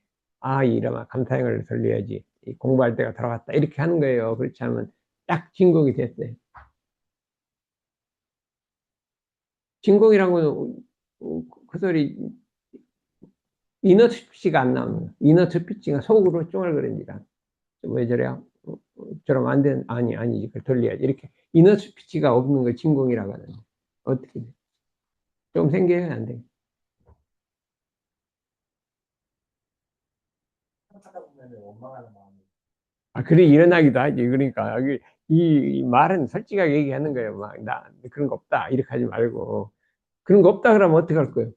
이러면 감사행을 돌려야지. 공부할 때가 들어갔다. 이렇게 하는 거예요. 그렇지 않으면 딱 진공이 됐어요. 진공이란 거는, 그 소리, 이너 스피치가 안 나오는 거야. 이너 스피치가 속으로 쫑알거리니까. 왜 저래요? 저러면 안 되는, 아니지. 그걸 돌려야지. 이렇게 이너 스피치가 없는 걸 진공이라고 하는 거야. 어떻게 돼? 좀 생겨요? 안 돼? 하다 보면 원망하는 마음이. 그래, 일어나기도 하지. 그러니까, 이 말은 솔직하게 얘기하는 거예요. 막, 나 그런 거 없다. 이렇게 하지 말고. 그런 거 없다 그러면 어떡할 거예요?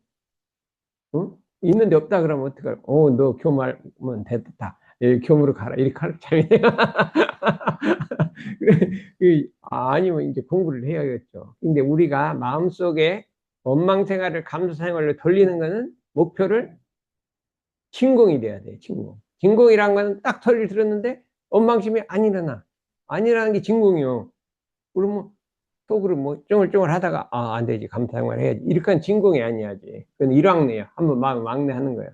어? 있는데 없다 그러면 어떡할 거예요? 너 교말면 됐다. 교무로 가라. 이렇게 할 참이에요. 아니면 이제 공부를 해야겠죠. 근데 우리가 마음속에 원망 생활을 감사 생활로 돌리는 거는 목표를 진공이 돼야 돼, 진공. 진공이란 거는 딱 소리를 들었는데 원망심이 안 일어나. 안 일어나는 게 진공이요. 그러면 속으로 뭐 쫑을쫑을 하다가 안 되지. 감사 생활 해야지. 이렇게 하면 진공이 아니야지. 그건 일왕내야. 한번 왕래하는 거야.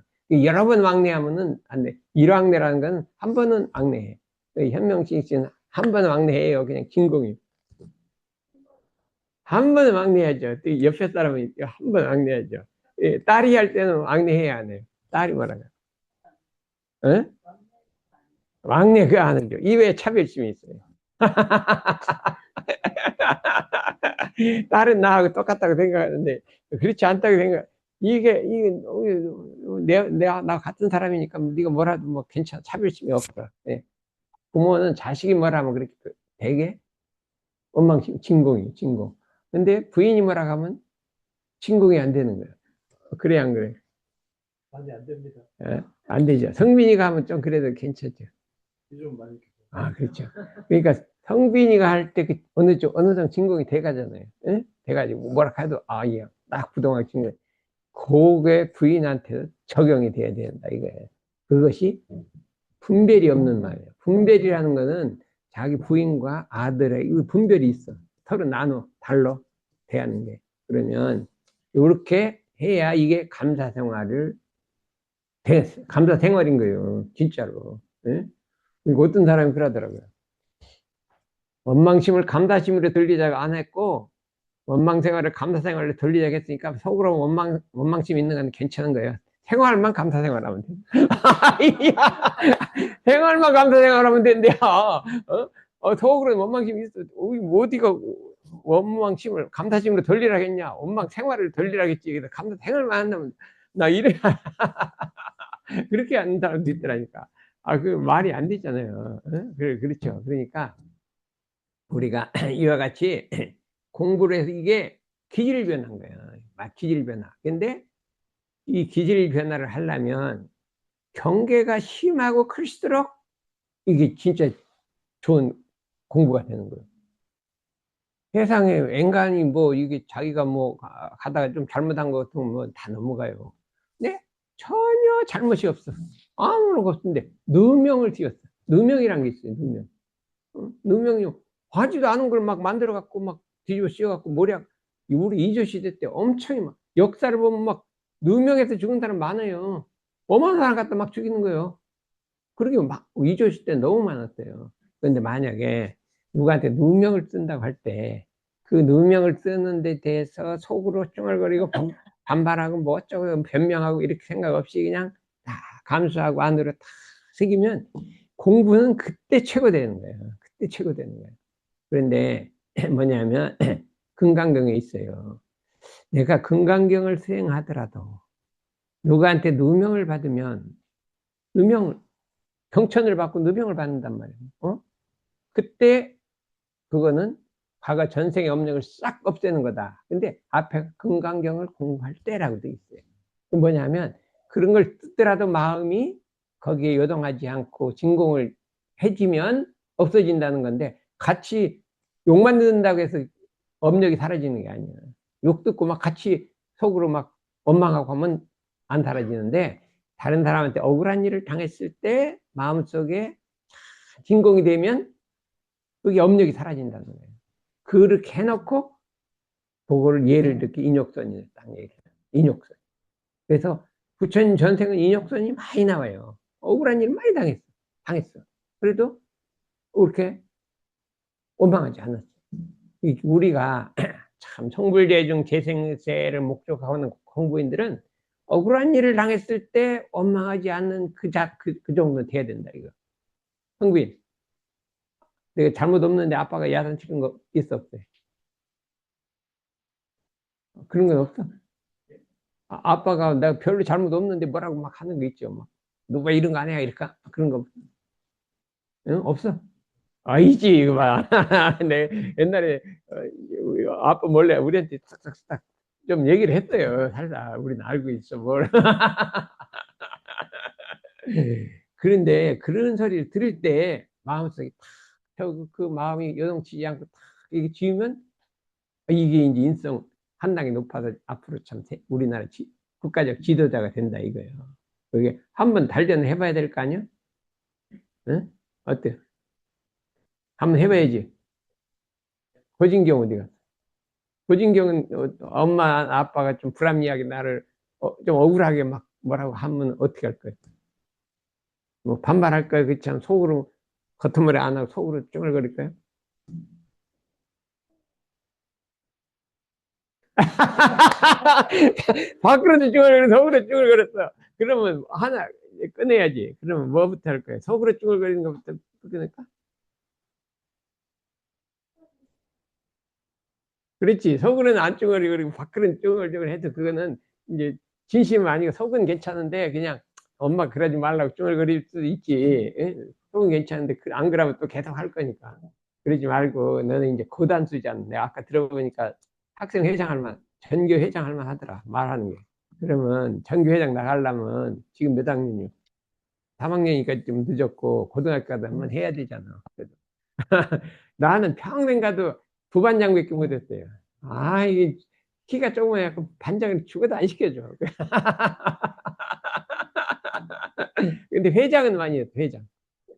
여러 번 왕래하면은 안 돼. 일왕래라는 건 한 번은 왕래해. 현명식 씨는 한 번은 왕래해요. 그냥 진공이. 한 번은 왕래하죠. 또 옆에 사람은 한 번 왕래하죠. 예, 딸이 할 때는 왕래해야 안 해요. 딸이 뭐라고. 어? 왕래 그거 안 하죠. 이외에 차별심이 있어요. 딸은 나하고 똑같다고 생각하는데, 그렇지 않다고 생각, 이게, 나 같은 사람이니까 네가 뭐라도 뭐 괜찮아. 차별심이 없어. 예. 부모는 자식이 뭐라면 그렇게 되게 원망심, 진공이, 진공. 근데 부인이 뭐라 하면 진공이 안 되는 거예요. 그래, 안 그래? 많이 안 됩니다. 안 되죠. 성빈이가 하면 좀 그래도 괜찮죠. 요즘 많이. 그렇죠. 그러니까 성빈이가 할 때 어느 정도 진공이 돼가잖아요. 예? 돼가지고 뭐라 해도 예, 딱 부동한 진공. 그게 부인한테 적용이 돼야 된다 이거예요. 그것이 분별이 없는 말이에요. 분별이라는 거는 자기 부인과 아들의 분별이 있어. 서로 나눠 달러 대하는 게. 그러면 이렇게 해야 이게 감사 생활을 감사 생활인 거예요. 진짜로. 예? 어떤 사람이 그러더라고요. 원망심을 감사심으로 돌리자고 안 했고, 원망 생활을 감사 생활로 돌리자고 했으니까, 속으로 원망심 있는 건 괜찮은 거예요. 생활만 감사 생활하면 돼. 생활만 감사 생활하면 된대요. 속으로 원망심이 있어. 어디가 원망심을 감사심으로 돌리라겠냐? 원망 생활을 돌리라겠지. 감사 생활만 한다면, 나 이래. 그렇게 하는 사람도 있더라니까. 그 말이 안 되잖아요. 그렇죠. 그러니까 우리가 이와 같이 공부를 해서 이게 기질 변화인 거예요. 막 기질 변화. 근데 이 기질 변화를 하려면 경계가 심하고 클수록 이게 진짜 좋은 공부가 되는 거예요. 세상에 인간이 뭐 이게 자기가 뭐 가다가 좀 잘못한 것 같으면 뭐 다 넘어가요. 네? 전혀 잘못이 없어. 아무런 거 없는데 누명을 띄웠어. 누명이란 게 있어요. 누명. 누명이 하지도 않은 걸 막 만들어 갖고 막 뒤집어 씌워 갖고 모략. 우리 이조 시대 때 엄청 막 역사를 보면 막 누명해서 죽은 사람 많아요. 어마어마한 사람 갖다 막 죽이는 거예요. 그러게 막 이조 시대 너무 많았어요. 그런데 만약에 누구한테 누명을 쓴다고 할 때 그 누명을 쓰는 데 대해서 속으로 쭝얼거리고 반발하고 뭐 어쩌고 변명하고 이렇게 생각 없이 그냥 다 감수하고 안으로 다 새기면 공부는 그때 최고 되는 거예요. 그때 최고 되는 거예요. 그런데 뭐냐면 금강경에 있어요. 내가 금강경을 수행하더라도 누구한테 누명을 받으면 누명을 경천을 받고 누명을 받는단 말이에요. 그때 그거는 과거 전생의 업력을 싹 없애는 거다. 근데 앞에 금강경을 공부할 때라고 돼 있어요. 그 뭐냐면 그런 걸 듣더라도 마음이 거기에 요동하지 않고 진공을 해지면 없어진다는 건데 같이 욕만 듣는다고 해서 업력이 사라지는 게 아니에요. 욕 듣고 막 같이 속으로 막 원망하고 하면 안 사라지는데 다른 사람한테 억울한 일을 당했을 때 마음속에 진공이 되면 그게 업력이 사라진다는 거예요. 그렇게 해놓고 그거를 예를 이렇게 인욕선이 딱 얘기해요. 인욕선. 그래서 부처님 전생은 인욕선이 많이 나와요. 억울한 일 많이 당했어. 그래도 그렇게 원망하지 않았어. 우리가 참 성불대중 재생세를 목적하고 있는 공부인들은 억울한 일을 당했을 때 원망하지 않는 그 정도 돼야 된다, 이거. 성부인, 내가 잘못 없는데 아빠가 야단치는 거 있어, 없어요? 그런 건 없어? 아빠가 내가 별로 잘못 없는데 뭐라고 막 하는 거 있죠. 막. 누가 이런 거 안 해? 이럴까? 그런 거 응? 없어? 있지, 이거 봐. 내 옛날에 아빠 몰래 우리한테 싹싹싹 좀 얘기를 했어요. 살살. 우리는 알고 있어, 뭘. 그런데 그런 소리를 들을 때 마음속에 그 마음이 요동치지 않고 탁 이게 지으면 이게 이제 인성 한 단계 높아서 앞으로 참 우리나라 국가적 지도자가 된다 이거예요. 그게 한번 단련을 해봐야 될 거 아니야? 응? 어때? 한번 해봐야지. 고진경 어디 갔어? 고진경은 엄마 아빠가 좀 불합리하게 나를 좀 억울하게 막 뭐라고 하면 어떻게 할 거야? 뭐 반발할 거야? 그렇지 않으면 속으로 겉머리 안 하고 속으로 쫑을거릴 거야? 밖으로도 쫑을거리고 속으로 쫑을거렸어. 그러면 하나 꺼내야지. 그러면 뭐부터 할 거야? 속으로 쫑을거리는 것부터 끊을까? 그렇지. 속으로는 안 쫑을거리고 그리고 밖으로는 쫑을쫑을 해도 그거는 이제 진심은 아니고 속은 괜찮은데 그냥 엄마 그러지 말라고 쫑을거릴 수도 있지. 예? 속은 괜찮은데 안 그러면 또 계속 할 거니까. 그러지 말고 너는 이제 고단수잖아. 내가 아까 들어보니까 학생 회장 할 만, 전교 회장 할 만 하더라. 말하는 게. 그러면 전교 회장 나가려면 지금 몇 학년이요? 3학년이니까 좀 늦었고 고등학교 가다 한번 해야 되잖아. 그래도. 나는 평생 가도 부반장밖에 못했어요. 이게 키가 조그만 약간 반장을 죽어도 안 시켜줘. 근데 회장은 많이 했어, 회장.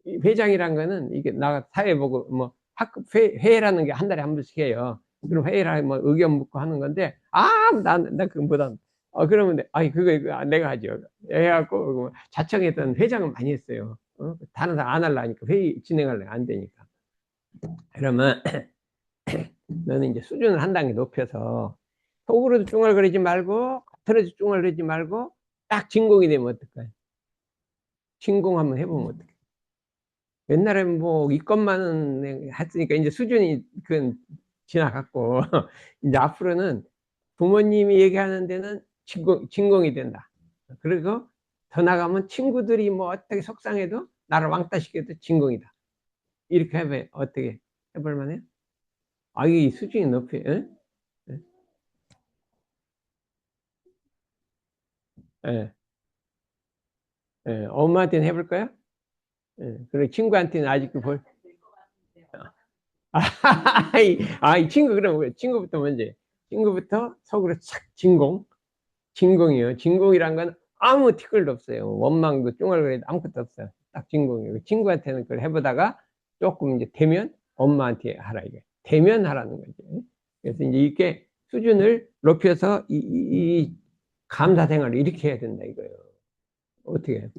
이 회장이란 거는 이게 나 사회 보고 뭐 학급 회라는 게 한 달에 한 번씩 해요. 그럼 회의를 뭐 의견 묻고 하는 건데, 난 그거보다, 그러면, 그거 내가 하죠. 해갖고, 자청했던 회장은 많이 했어요. 다른 사람 안 하려니까, 회의 진행하려면 안 되니까. 그러면, 너는 이제 수준을 한 단계 높여서, 속으로도 쭝얼거리지 말고, 겉으로도 쭝얼거리지 말고, 딱 진공이 되면 어떨까요? 진공 한번 해보면 어떡해? 옛날에 뭐 이것만 했으니까 이제 수준이 그 지나갔고 이제 앞으로는 부모님이 얘기하는 데는 진공이 된다. 그리고 더 나가면 친구들이 뭐 어떻게 속상해도 나를 왕따 시켜도 진공이다. 이렇게 해봐. 어떻게 해볼 만해? 아, 이 수준이 높이, 예? 예, 예, 예. 엄마한테는 해볼 거야? 예. 그리고 친구한테는 아직도 이 친구, 그럼 친구부터 먼저. 친구부터 속으로 착 진공. 진공이요. 진공이란 건 아무 티끌도 없어요. 원망도 쫑알거리도 아무것도 없어요. 딱 진공이에요. 친구한테는 그걸 해보다가 조금 이제 되면 엄마한테 하라, 이게. 되면 하라는 거죠. 그래서 이제 이렇게 수준을 높여서 이 감사 생활을 이렇게 해야 된다, 이거예요. 어떻게 해요?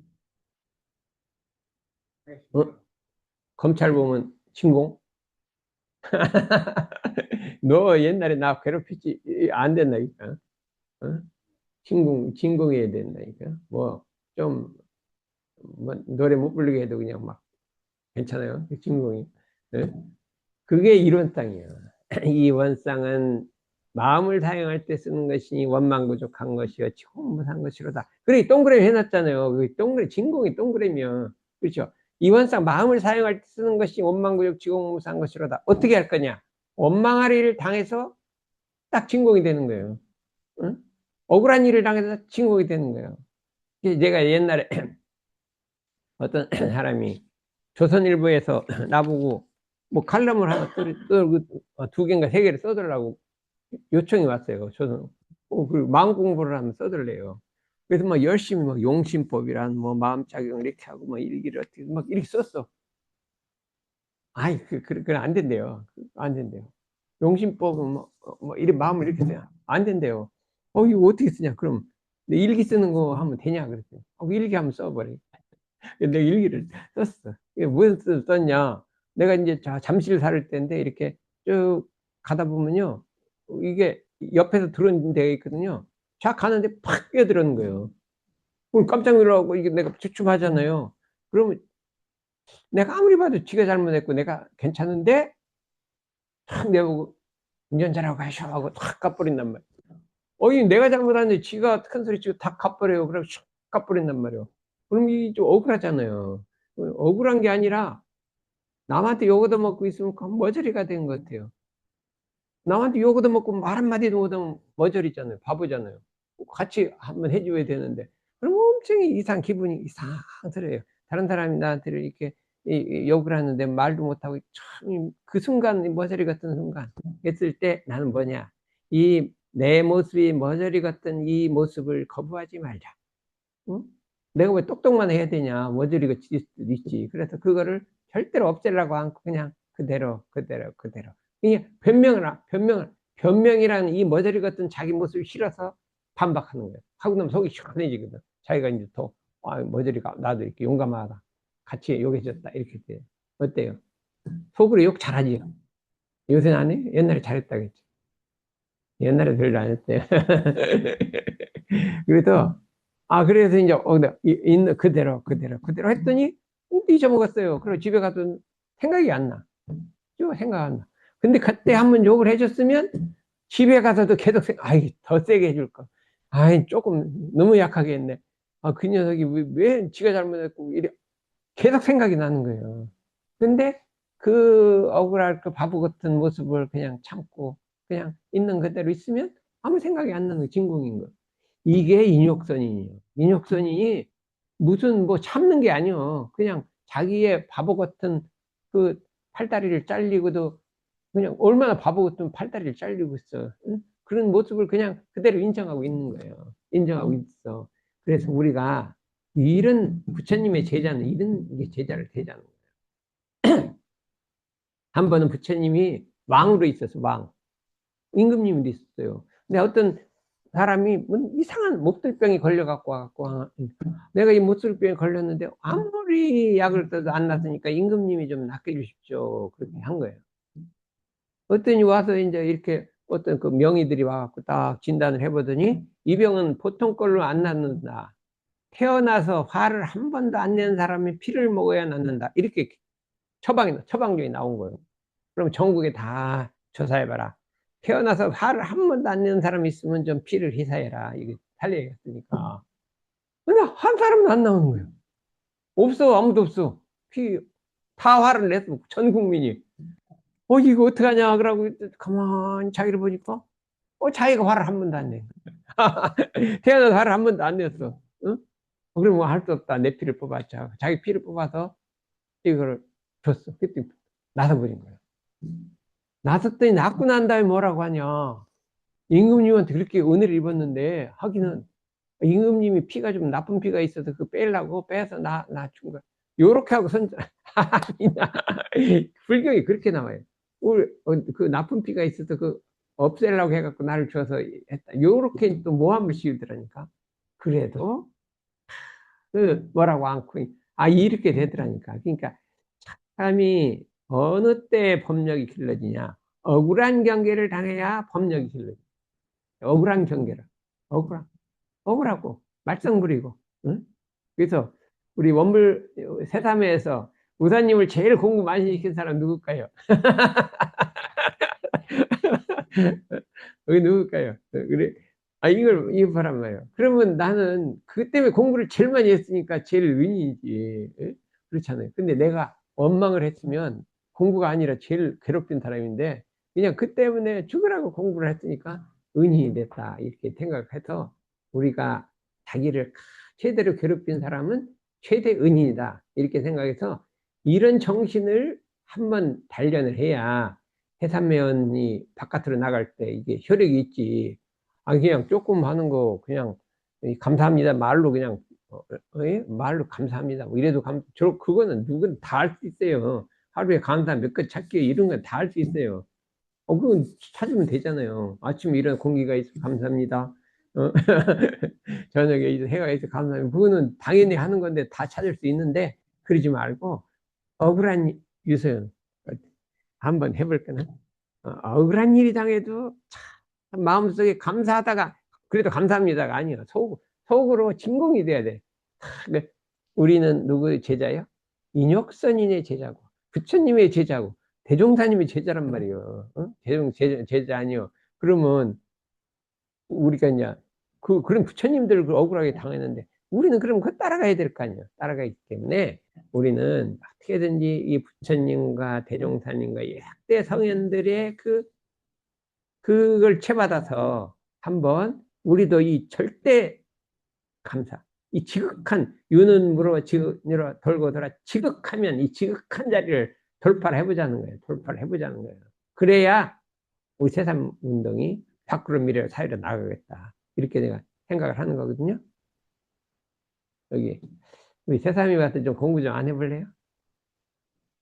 어? 검찰 보면 진공? 너 옛날에 나 괴롭혔지? 안 된다니까. 어? 진공해야 된다니까. 뭐, 좀, 뭐, 노래 못 부르게 해도 그냥 막 괜찮아요. 그 진공이. 예? 그게 이론상이에요. 이 원상은 마음을 사용할 때 쓰는 것이니 원망부족한 것이요 치공무산 것이로다. 그래 동그라미 해놨잖아요. 그 동그라미 진공이 동그라미요. 그렇죠. 이 원상 마음을 사용할 때 쓰는 것이 원망부족 치공무산 것이로다. 어떻게 할 거냐? 원망할 일을 당해서 딱 진공이 되는 거예요. 응? 억울한 일을 당해서 진공이 되는 거예요. 제가 옛날에 어떤 사람이 조선일보에서 나보고 뭐 칼럼을 하나 두 개인가 세 개를 써달라고 요청이 왔어요. 저는 그 마음 공부를 하면 써달래요. 그래서 막 열심히 막 용심법이란 뭐 마음작용을 이렇게 하고 막 일기를 어떻게 막 이렇게 썼어. 아이 그건 안 된대요. 안 된대요. 용심법은 뭐 이렇게 마음을 이렇게 써야 안 된대요. 이거 어떻게 쓰냐? 그럼 일기 쓰는 거 하면 되냐? 그랬더니 일기 한번 써버려. 내가 일기를 썼어. 이게 무슨 뜻을 썼냐? 내가 이제 잠실 살 때인데 이렇게 쭉 가다 보면요. 이게 옆에서 들어오는 데가 있거든요. 쫙 가는데 팍 끼어들었는 거예요. 그럼 깜짝 놀라고 이게 내가 주춤하잖아요. 그러면 내가 아무리 봐도 지가 잘못했고 내가 괜찮은데 탁 내보고 운전 잘하고 가셔 하고 탁 가버린단 말이야. 이 내가 잘못하는데 지가 큰 소리 치고 탁 가버려요. 그럼 슉 가버린단 말이에요. 그럼 이 좀 억울하잖아요. 억울한 게 아니라 남한테 욕 얻어먹고 있으면 그 머저리가 된 것 같아요. 남한테 욕 얻어먹고 말 한마디도 못하면 머저리잖아요. 바보잖아요. 같이 한번 해줘야 되는데. 그럼 엄청 기분이 이상스러워요. 다른 사람이 나한테 이렇게 욕을 하는데 말도 못하고 참 그 순간 머저리 같은 순간 했을 때 나는 뭐냐. 내 모습이 머저리 같은 이 모습을 거부하지 말자. 응? 내가 왜 똑똑만 해야 되냐. 머저리가 질 수도 있지. 그래서 그거를 절대로 없애려고 않고 그냥 그대로. 이게 변명이라는 이 머저리 같은 자기 모습이 싫어서 반박하는 거예요. 하고 나면 속이 시원해지거든. 자기가 이제 머저리가 나도 이렇게 용감하다. 같이 욕해줬다. 이렇게 돼. 어때요? 속으로 욕 잘하지? 요새는 안 해? 옛날에 잘했다겠지. 옛날에 별로 안 했대요. 그래서, 그래서 이제, 있는 그대로 했더니, 잊어먹었어요. 그리고 집에 가도 생각이 안 나. 생각 안 나. 근데 그때 한번 욕을 해줬으면, 집에 가서도 계속 더 세게 해줄 거. 조금 너무 약하게 했네. 그 녀석이 왜 지가 잘못했고, 이래. 계속 생각이 나는 거예요. 근데 그 억울할 그 바보 같은 모습을 그냥 참고 그냥 있는 그대로 있으면 아무 생각이 안 나는 거 진공인 거. 이게 인욕선이에요. 인욕선이 무슨 뭐 참는 게 아니요. 그냥 자기의 바보 같은 그 팔다리를 잘리고도 그냥 얼마나 바보 같은 팔다리를 잘리고 있어. 응? 그런 모습을 그냥 그대로 인정하고 있는 거예요. 인정하고 있어. 그래서 우리가 이런 부처님의 제자는 이런 게 제자를 대자는 거예요. 한 번은 부처님이 왕으로 있었어, 왕. 임금님이 있었어요. 근데 어떤 사람이 이상한 목들병이 걸려갖고 와갖고 내가 이 목들병에 걸렸는데 아무리 약을 써도 안 났으니까 임금님이 좀 낫게 해주십시오. 그렇게 한 거예요. 어떤 와서 이제 이렇게 어떤 그 명의들이 와갖고 딱 진단을 해보더니 이 병은 보통 걸로 안 낫는다. 태어나서 화를 한 번도 안 낸 사람이 피를 먹어야 낫는다. 이렇게 처방전이 나온 거예요. 그럼 전국에 다 조사해봐라. 태어나서 화를 한 번도 안 내는 사람이 있으면 좀 피를 희사해라. 이게 살려야겠으니까. 근데 한 사람도 안 나오는 거예요. 없어, 아무도 없어. 피, 다 화를 냈어, 전 국민이. 이거 어떡하냐, 그러고 가만히 자기를 보니까, 자기가 화를 한 번도 안 내. 태어나서 화를 한 번도 안 냈어. 응? 그러면 뭐 할 수 없다. 내 피를 뽑았자. 자기 피를 뽑아서 이걸 줬어. 그때 나서버린 거예요. 나섰더니 낳고 난 다음에 뭐라고 하냐. 임금님한테 그렇게 은혜를 입었는데, 하기는 임금님이 피가 좀 나쁜 피가 있어서 그 빼려고 빼서 준 거야. 요렇게 하고 아니나. 불경이 그렇게 나와요. 그 나쁜 피가 있어서 그 없애려고 해갖고 나를 줘서 했다. 요렇게 또 모함을 씌우더라니까. 그래도 그 뭐라고 않고, 이렇게 되더라니까. 그러니까 사람이 어느 때 법력이 길러지냐. 억울한 경계를 당해야 법력이 길러져. 억울한 경계를. 억울한. 억울하고 말썽 부리고. 응? 그래서 우리 원불 세삼회에서 우사님을 제일 공부 많이 시킨 사람 누굴까요? 여기 누굴까요? 그래. 이걸 보란 말이에요. 그러면 나는 그 때문에 공부를 제일 많이 했으니까 제일 은인이지. 예? 그렇잖아요. 근데 내가 원망을 했으면 공부가 아니라 제일 괴롭힌 사람인데 그냥 그 때문에 죽으라고 공부를 했으니까 은인이 됐다. 이렇게 생각해서 우리가 자기를 최대로 괴롭힌 사람은 최대 은인이다. 이렇게 생각해서 이런 정신을 한번 단련을 해야 해산면이 바깥으로 나갈 때 이게 효력이 있지. 그냥 조금 하는 거 그냥 감사합니다 말로 그냥 말로 감사합니다 뭐 이래도 그거는 누군 다 할 수 있어요. 하루에 감사 몇 개 찾기 이런 건 다 할 수 있어요. 그건 찾으면 되잖아요. 아침에 이런 공기가 있어 감사합니다. 어? 저녁에 이제 해가 있어 감사합니다. 그거는 당연히 하는 건데 다 찾을 수 있는데 그러지 말고 억울한 유서연 한번 해볼 거는 억울한 일이 당해도 참 마음속에 감사하다가 그래도 감사합니다가 아니야. 속으로 진공이 돼야 돼. 근데 우리는 누구의 제자예요? 인혁선인의 제자고 부처님의 제자고 대종사님의 제자란 말이에요. 대종 제자 아니요. 그러면 우리가 이제 그런 부처님들 그 억울하게 당했는데 우리는 그럼 그 따라가야 될 거 아니에요. 따라가기 때문에 우리는 어떻게든지 이 부처님과 대종사님과 역대 성현들의 그걸 채받아서 한번 우리도 이 절대 감사, 이 지극한 유는 물어 지으로 돌고 돌아 지극하면 이 지극한 자리를 돌파를 해보자는 거예요. 돌파를 해보자는 거예요. 그래야 우리 세상 운동이 밖으로 미래로 사회로 나가겠다. 이렇게 내가 생각을 하는 거거든요. 여기 우리 세상에 와서 좀 공부 좀 안 해볼래요?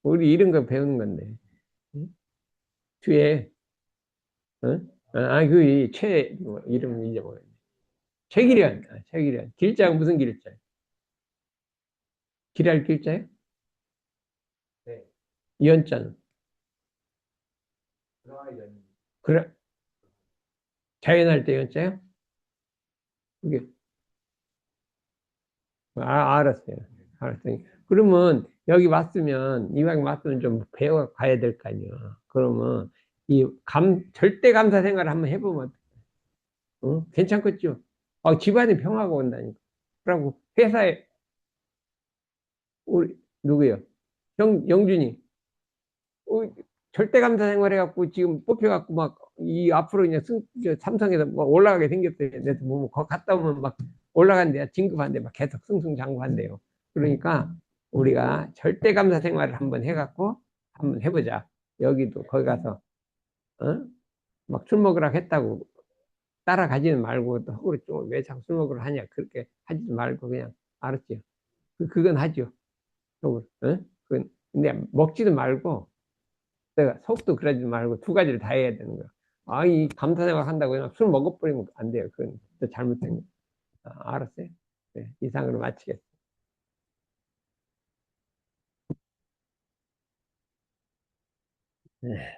우리 이런 거 배우는 건데. 응? 뒤에 어? 이름 잊어버렸네. 최기련, 최기련. 길자가 무슨 길자? 길할 길자요? 네. 연자는. 들어가야죠. 그래, 자연할 때 연자요? 그게, 알았어요. 알았어요. 그러면 여기 왔으면, 이왕 왔으면 좀 배워 가야 될 거 아니야. 그러면 절대 감사 생활을 한번 해보면, 괜찮겠죠? 집안이 평화가 온다니까. 그러고 회사에, 우리, 누구요? 영준이. 어, 절대감사 생활해갖고 지금 뽑혀갖고 막 이 앞으로 그냥 삼성에서 막 올라가게 생겼어요. 그래서 뭐 거 갔다 오면 막 올라간대요. 진급한대 막 계속 승승장구한대요. 그러니까 우리가 절대감사 생활을 한번 해갖고 한번 해보자. 여기도 거기 가서 어? 막 술 먹으라 했다고 따라가지는 말고 또 허구로 좀왜 자꾸 술 먹으러 하냐 그렇게 하지도 말고 그냥 알았죠. 그건 하죠. 속으로. 어? 근데 먹지도 말고 내가 속도 그러지 말고 두 가지를 다 해야 되는 거야. 이 감사 생활 한다고 그냥 술 먹어버리면 안 돼요. 그건 진짜 잘못된 거. 알았어요? 네, 이상으로 마치겠습니다. 네.